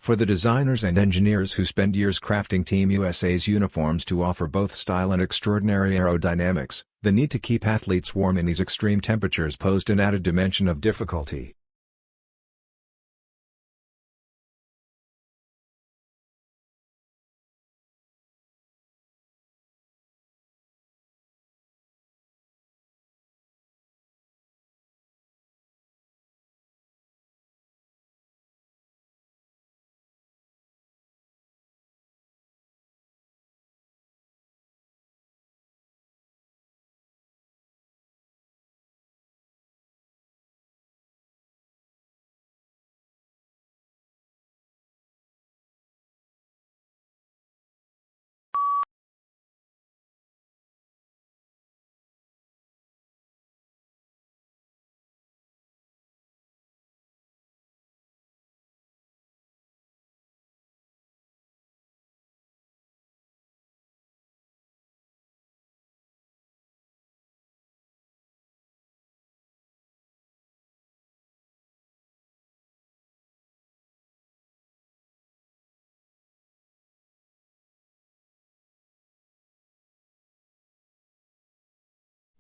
For the designers and engineers who spend years crafting Team USA's uniforms to offer both style and extraordinary aerodynamics, the need to keep athletes warm in these extreme temperatures posed an added dimension of difficulty.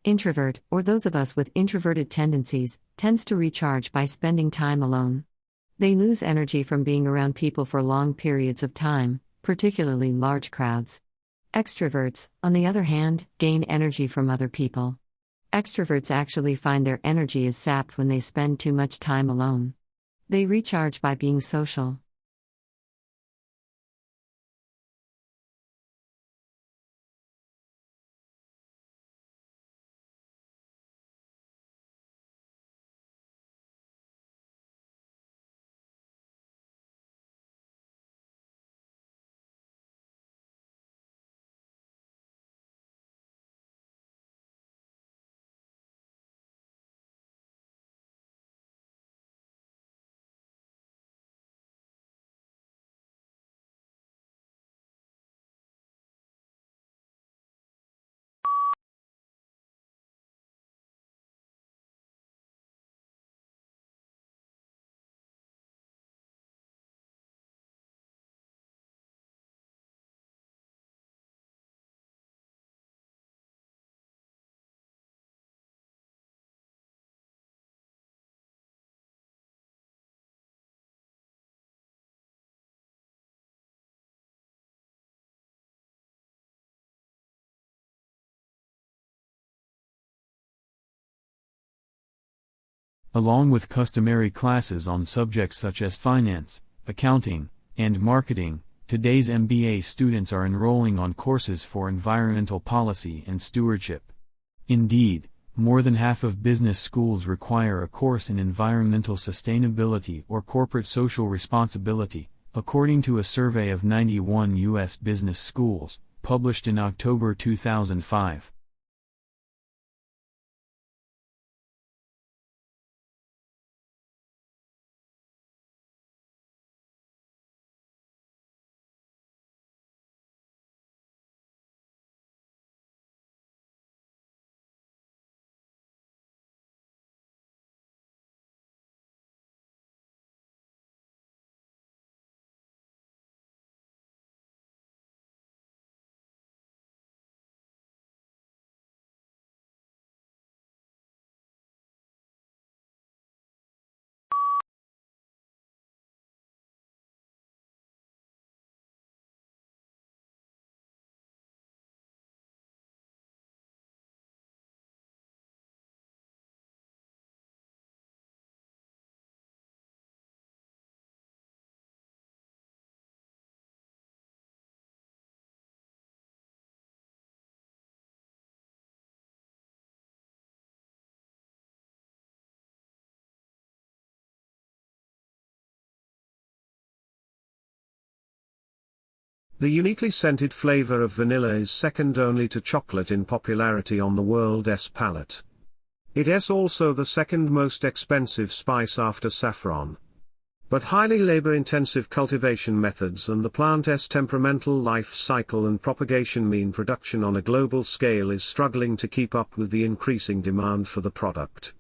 Introvert, or those of us with introverted tendencies, tends to recharge by spending time alone. They lose energy from being around people for long periods of time, particularly large crowds. Extroverts, on the other hand, gain energy from other people. Extroverts actually find their energy is sapped when they spend too much time alone. They recharge by being social. Along with customary classes on subjects such as finance, accounting, and marketing, today's MBA students are enrolling on courses for environmental policy and stewardship. Indeed, more than half of business schools require a course in environmental sustainability or corporate social responsibility, according to a survey of 91 U.S. business schools, published in October 2005. The uniquely scented flavor of vanilla is second only to chocolate in popularity on the world's palate. It is also the second most expensive spice after saffron. But highly labor-intensive cultivation methods and the plant's temperamental life cycle and propagation mean production on a global scale is struggling to keep up with the increasing demand for the product.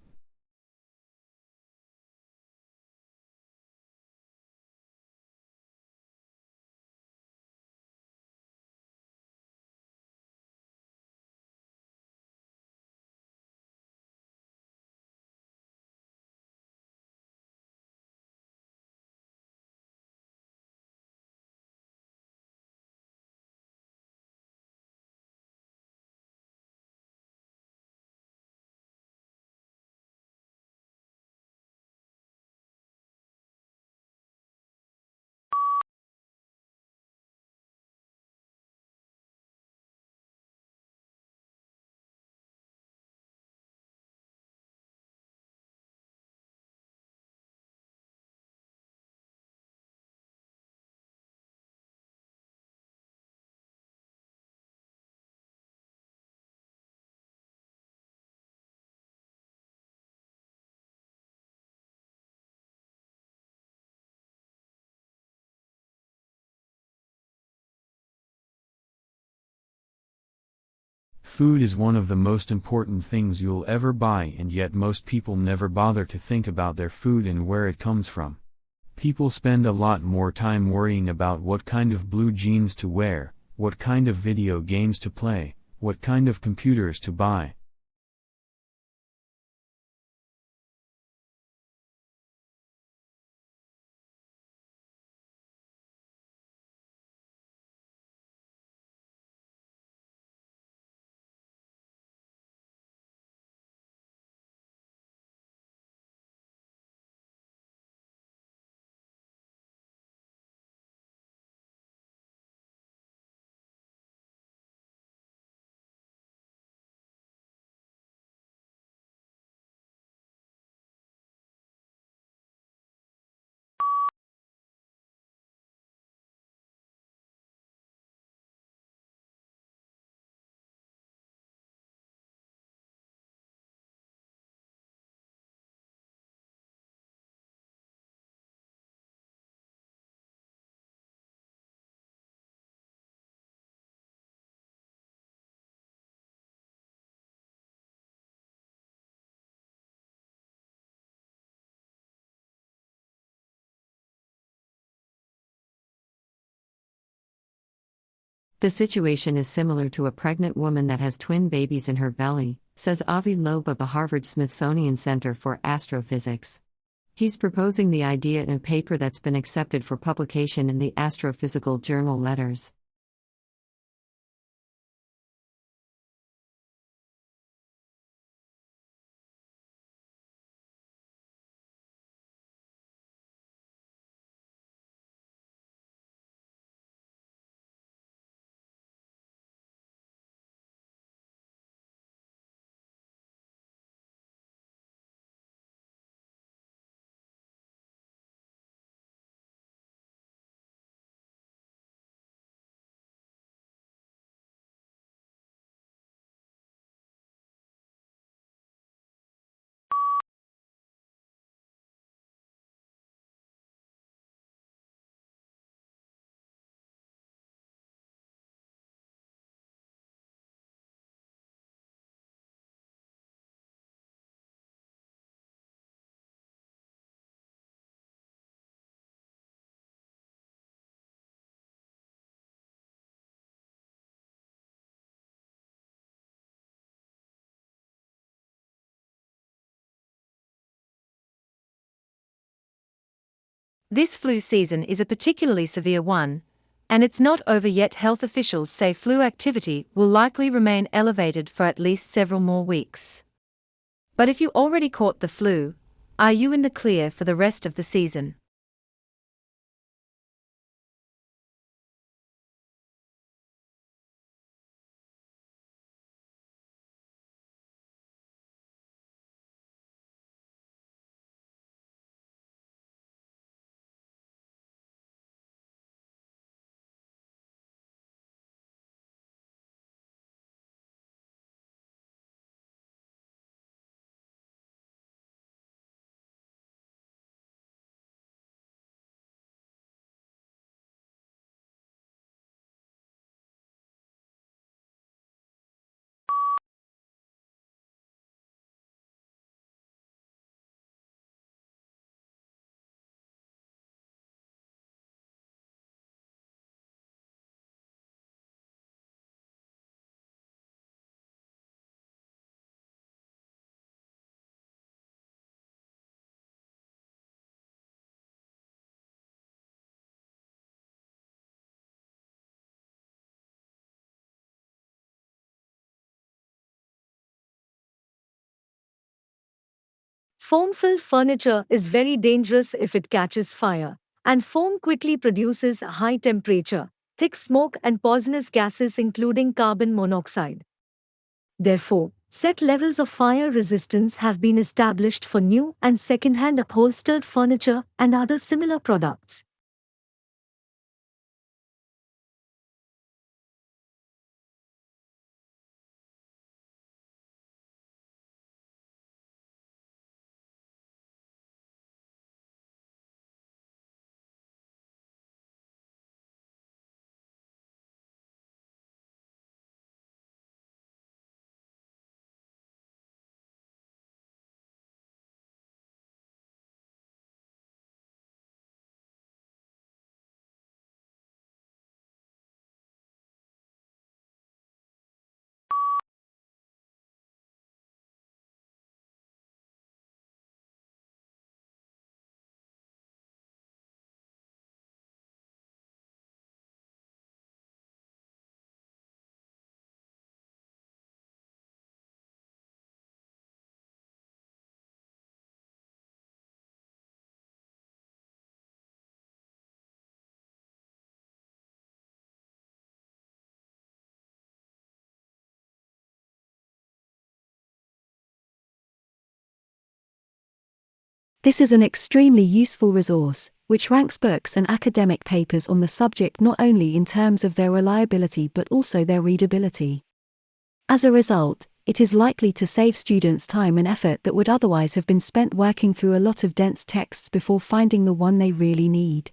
Food is one of the most important things you'll ever buy, and yet most people never bother to think about their food and where it comes from. People spend a lot more time worrying about what kind of blue jeans to wear, what kind of video games to play, what kind of computers to buy. The situation is similar to a pregnant woman that has twin babies in her belly, says Avi Loeb of the Harvard-Smithsonian Center for Astrophysics. He's proposing the idea in a paper that's been accepted for publication in the Astrophysical Journal Letters. This flu season is a particularly severe one, and it's not over yet. Health officials say flu activity will likely remain elevated for at least several more weeks. But if you already caught the flu, are you in the clear for the rest of the season? Foam-filled furniture is very dangerous if it catches fire, and foam quickly produces high temperature, thick smoke and poisonous gases including carbon monoxide. Therefore, set levels of fire resistance have been established for new and second-hand upholstered furniture and other similar products. This is an extremely useful resource, which ranks books and academic papers on the subject not only in terms of their reliability but also their readability. As a result, it is likely to save students time and effort that would otherwise have been spent working through a lot of dense texts before finding the one they really need.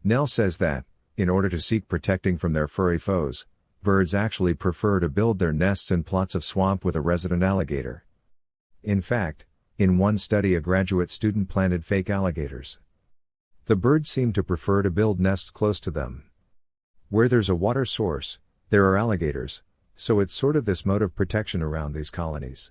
Nell says that, in order to seek protecting from their furry foes, birds actually prefer to build their nests in plots of swamp with a resident alligator. In fact, in one study a graduate student planted fake alligators. The birds seem to prefer to build nests close to them. Where there's a water source, there are alligators, so it's sort of this mode of protection around these colonies.